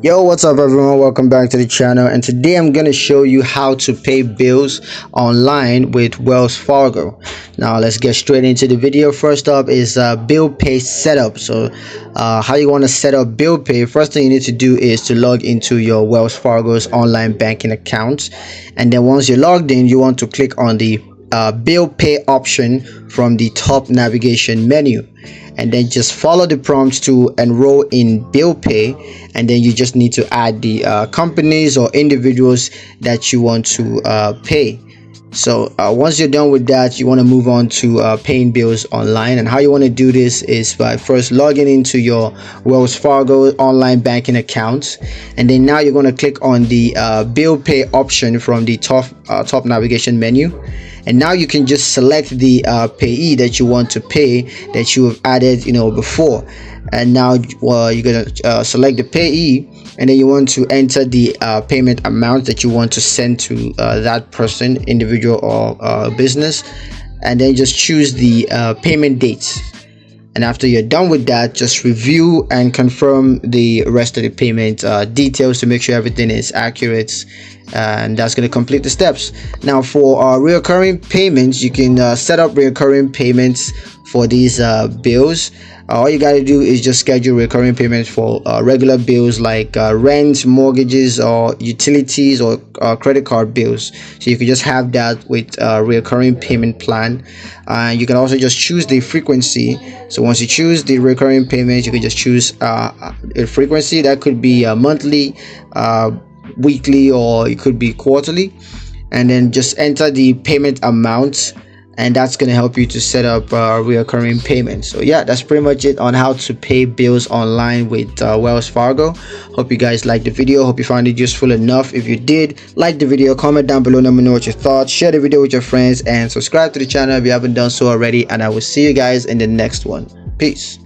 Yo, what's up everyone? Welcome back to the channel, and today I'm gonna show you how to pay bills online with Wells Fargo. Now let's get straight into the video. First up is bill pay setup. So how you want to set up bill pay? First thing you need to do is to log into your Wells Fargo's online banking account, and then once you're logged in, you want to click on the bill pay option from the top navigation menu, and then just follow the prompts to enroll in bill pay, and then you just need to add the companies or individuals that you want to pay. So once you're done with that, you want to move on to paying bills online. And how you want to do this is by first logging into your Wells Fargo online banking account, and then now you're going to click on the bill pay option from the top navigation menu. And now you can just select the payee that you want to pay that you have added before. And now you're gonna select the payee, and then you want to enter the payment amount that you want to send to that person, individual or business, and then just choose the payment dates. And after you're done with that, just review and confirm the rest of the payment details to make sure everything is accurate, and that's going to complete the steps. Now for recurring payments, you can set up recurring payments for these bills. All you got to do is just schedule recurring payments for regular bills like rent, mortgages, or utilities, or credit card bills. So you can just have that with a recurring payment plan. You can also just choose the frequency. So once you choose the recurring payments, you can just choose a frequency that could be monthly, weekly, or it could be quarterly, and then just enter the payment amount, and that's going to help you to set up recurring payments. So yeah, that's pretty much it on how to pay bills online with Wells Fargo. Hope you guys liked the video. Hope you found it useful enough. If you did, like the video, comment down below, let me know what your thoughts, share the video with your friends, and subscribe to the channel if you haven't done so already. And I will see you guys in the next one. Peace.